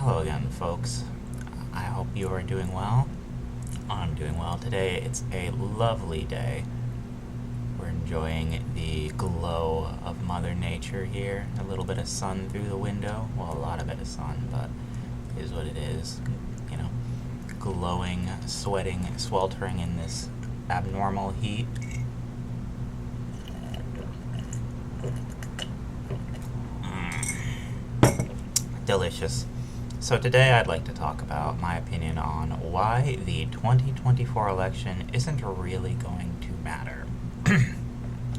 Hello again, folks. I hope you are doing well. I'm doing well today. It's a lovely day. We're enjoying the glow of Mother Nature here. A little bit of sun through the window. Well, a lot of it is sun, but it is what it is. You know, glowing, sweating, sweltering in this abnormal heat. Delicious. So today I'd like to talk about my opinion on why the 2024 election isn't really going to matter.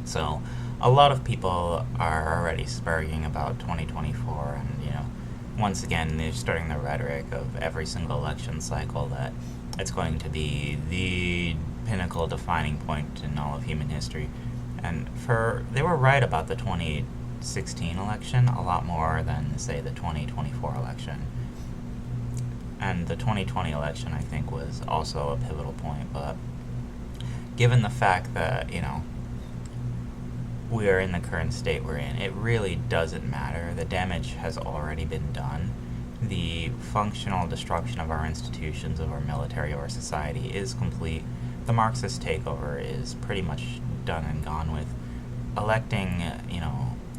So, a lot of people are already spurging about 2024, and once again, they're starting the rhetoric of every single election cycle that it's going to be the pinnacle defining point in all of human history. And they were right about the 2016 election a lot more than, say, the 2024 election. And the 2020 election, I think, was also a pivotal point, but given the fact that, we are in the current state we're in, it really doesn't matter. The damage has already been done. The functional destruction of our institutions, of our military, of our society is complete. The Marxist takeover is pretty much done and gone with. Electing,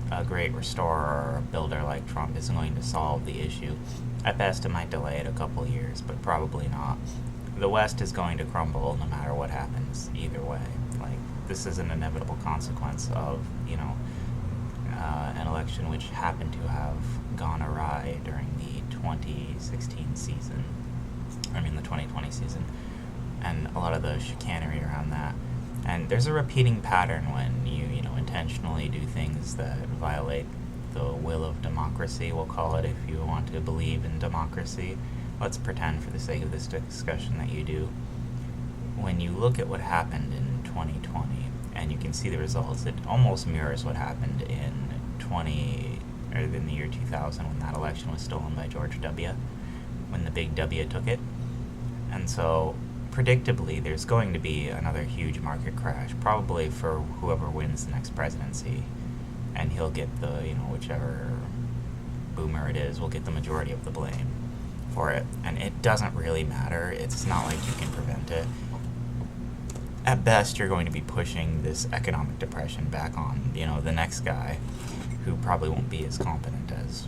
a great restorer or builder like Trump isn't going to solve the issue. At best, it might delay it a couple years, but probably not. The West is going to crumble no matter what happens, either way. This is an inevitable consequence of, an election which happened to have gone awry during the 2016 season. The 2020 season. And a lot of the chicanery around that. And there's a repeating pattern when you intentionally do things that violate the will of democracy, we'll call it, if you want to believe in democracy. Let's pretend, for the sake of this discussion, that you do. When you look at what happened in 2020, and you can see the results, it almost mirrors what happened in the year 2000, when that election was stolen by George W., when the big W took it. And so, predictably, there's going to be another huge market crash, probably for whoever wins the next presidency, and he'll get whichever boomer it is will get the majority of the blame for it. And it doesn't really matter. It's not like you can prevent it. At best, you're going to be pushing this economic depression back on, the next guy, who probably won't be as competent as,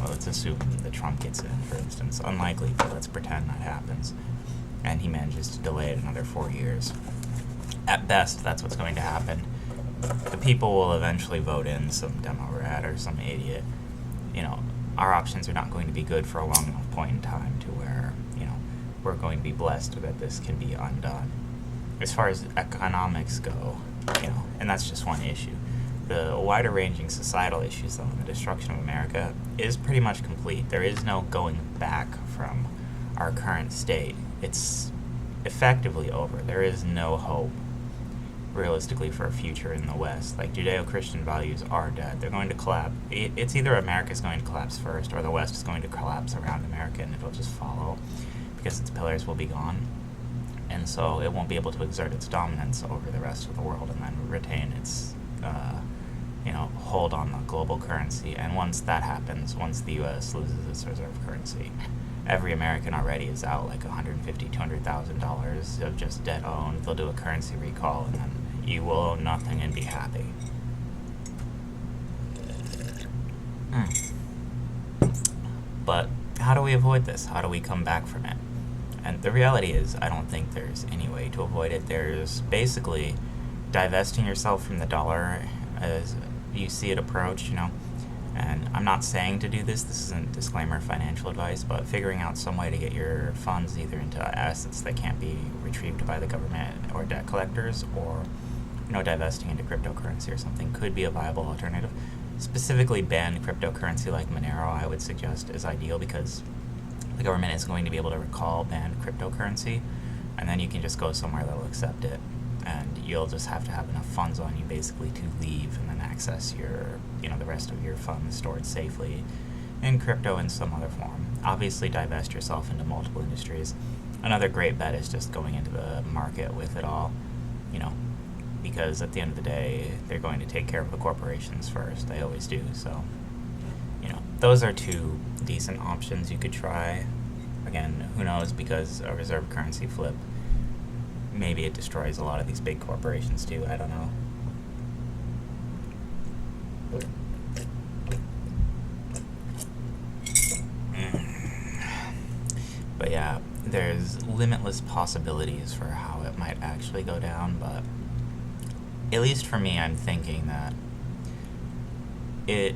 let's assume that Trump gets in, for instance. Unlikely, but let's pretend that happens. And he manages to delay it another 4 years. At best, that's what's going to happen. The people will eventually vote in some Democrat or some idiot. Our options are not going to be good for a long enough point in time to where, we're going to be blessed that this can be undone. As far as economics go, and that's just one issue. The wider-ranging societal issues, though, and the destruction of America is pretty much complete. There is no going back from our current state. It's effectively over. There is no hope, realistically, for a future in the West. Judeo-Christian values are dead. They're going to collapse. It's either America's going to collapse first, or the West is going to collapse around America, and it'll just follow, because its pillars will be gone. And so it won't be able to exert its dominance over the rest of the world and then retain its, hold on the global currency. And once that happens, once the U.S. loses its reserve currency, every American already is out like $150,000, $200,000 of just debt owned. They'll do a currency recall, and then you will own nothing and be happy. But how do we avoid this? How do we come back from it? And the reality is, I don't think there's any way to avoid it. There's basically divesting yourself from the dollar as you see it approach, And I'm not saying to do this. This isn't disclaimer financial advice, but figuring out some way to get your funds either into assets that can't be retrieved by the government or debt collectors, or, divesting into cryptocurrency or something could be a viable alternative. Specifically, banned cryptocurrency like Monero, I would suggest, is ideal, because the government is going to be able to recall banned cryptocurrency, and then you can just go somewhere that will accept it, and you'll just have to have enough funds on you basically to leave and then access your, the rest of your funds stored safely in crypto in some other form. Obviously, divest yourself into multiple industries. Another great bet is just going into the market with it all, because at the end of the day, they're going to take care of the corporations first. They always do. So, those are two decent options you could try. Again, who knows, because a reserve currency flip, maybe it destroys a lot of these big corporations too, I don't know. But yeah, there's limitless possibilities for how it might actually go down, but at least for me, I'm thinking that it,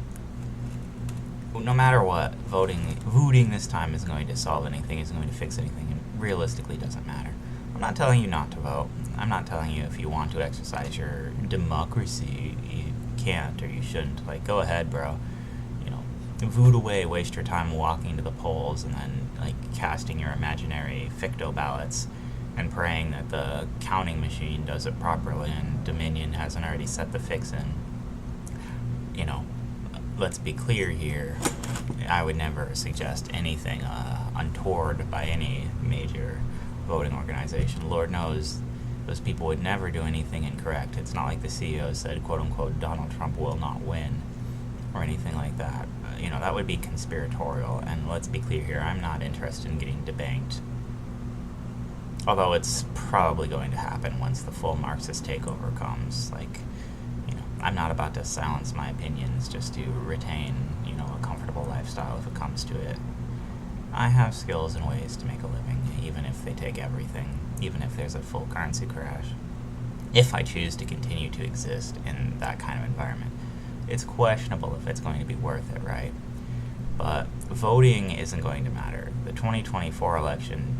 no matter what, voting this time isn't going to solve anything, isn't going to fix anything, and realistically doesn't matter. I'm not telling you not to vote. I'm not telling you if you want to exercise your democracy, you can't or you shouldn't. Like, go ahead, bro. You know, vote away, waste your time walking to the polls and then, like, casting your imaginary ficto ballots and praying that the counting machine does it properly and Dominion hasn't already set the fix in. You know, let's be clear here. I would never suggest anything untoward by any major voting organization. Lord knows those people would never do anything incorrect. It's not like the CEO said, quote unquote, Donald Trump will not win or anything like that. You know, that would be conspiratorial. And let's be clear here, I'm not interested in getting debanked. Although it's probably going to happen once the full Marxist takeover comes. Like, you know, I'm not about to silence my opinions just to retain, you know, a comfortable lifestyle if it comes to it. I have skills and ways to make a living, even if they take everything, even if there's a full currency crash. If I choose to continue to exist in that kind of environment, it's questionable if it's going to be worth it, right? But voting isn't going to matter. The 2024 election,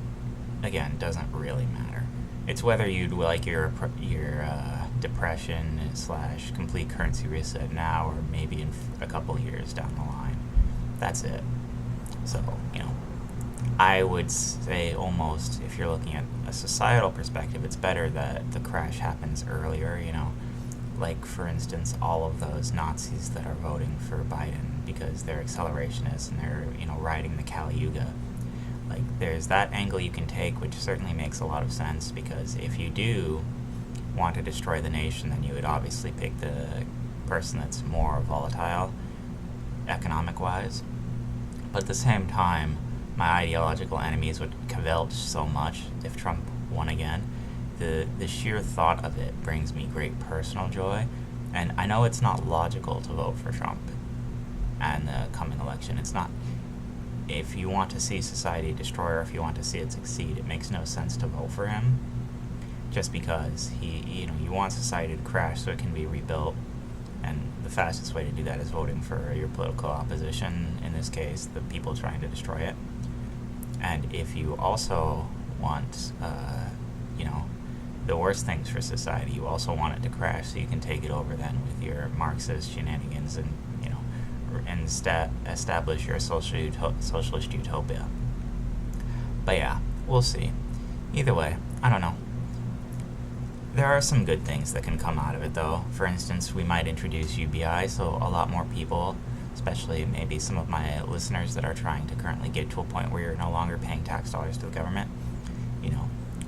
again, doesn't really matter. It's whether you'd like your depression / complete currency reset now or maybe in a couple years down the line. That's it. So, you know, I would say almost, if you're looking at a societal perspective, it's better that the crash happens earlier, you know. Like, for instance, all of those Nazis that are voting for Biden because they're accelerationists and they're, you know, riding the Kali Yuga. Like, there's that angle you can take, which certainly makes a lot of sense, because if you do want to destroy the nation, then you would obviously pick the person that's more volatile, economic-wise. But at the same time, my ideological enemies would kvetch so much if Trump won again. The sheer thought of it brings me great personal joy, and I know it's not logical to vote for Trump and the coming election. It's not. If you want to see society destroy or if you want to see it succeed, it makes no sense to vote for him just because you want society to crash so it can be rebuilt, and the fastest way to do that is voting for your political opposition, in this case, the people trying to destroy it. And if you also want, the worst things for society, you also want it to crash so you can take it over then with your Marxist shenanigans and, establish your socialist utopia. But yeah, we'll see. Either way, I don't know. There are some good things that can come out of it, though. For instance, we might introduce UBI, so a lot more people, especially maybe some of my listeners that are trying to currently get to a point where you're no longer paying tax dollars to the government,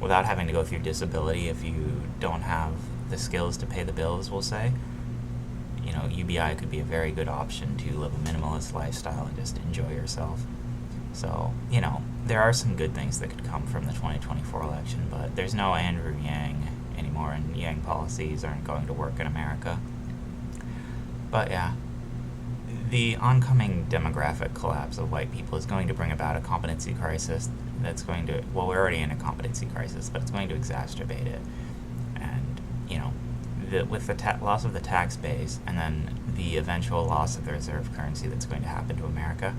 without having to go through disability if you don't have the skills to pay the bills, we'll say. UBI could be a very good option to live a minimalist lifestyle and just enjoy yourself. So, there are some good things that could come from the 2024 election, but there's no Andrew Yang anymore, and Yang policies aren't going to work in America. But yeah, the oncoming demographic collapse of white people is going to bring about a competency crisis that's going to, we're already in a competency crisis, but it's going to exacerbate it. And, with the loss of the tax base and then the eventual loss of the reserve currency that's going to happen to America,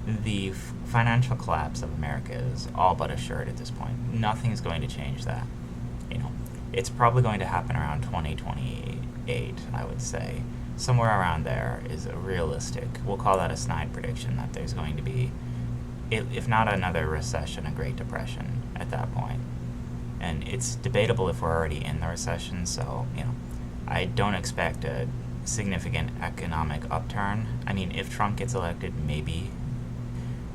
the financial collapse of America is all but assured at this point. Nothing's going to change that. It's probably going to happen around 2028, I would say. Somewhere around there is a realistic, we'll call that a snide prediction, that there's going to be, if not another recession, a Great Depression at that point. And it's debatable if we're already in the recession, so, I don't expect a significant economic upturn. I mean, if Trump gets elected, maybe.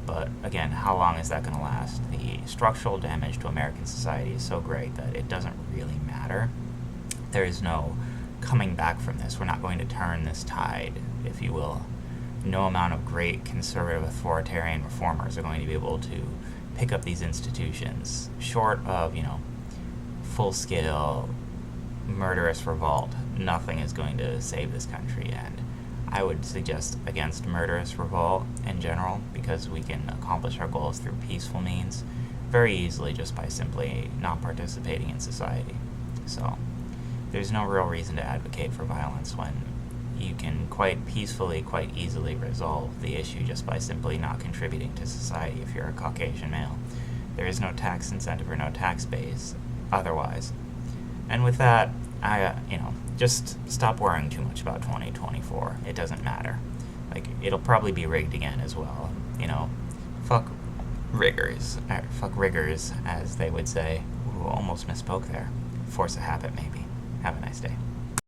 But again, how long is that going to last? The structural damage to American society is so great that it doesn't really matter. There is no coming back from this. We're not going to turn this tide, if you will. no amount of great conservative authoritarian reformers are going to be able to pick up these institutions, short of, full-scale murderous revolt. Nothing is going to save this country, and I would suggest against murderous revolt in general, because we can accomplish our goals through peaceful means very easily just by simply not participating in society. So there's no real reason to advocate for violence when you can quite peacefully, quite easily resolve the issue just by simply not contributing to society if you're a Caucasian male. There is no tax incentive or no tax base otherwise. And with that, just stop worrying too much about 2024. It doesn't matter. It'll probably be rigged again as well. Fuck riggers. Fuck riggers, as they would say. Ooh, almost misspoke there. Force a habit, maybe. Have a nice day.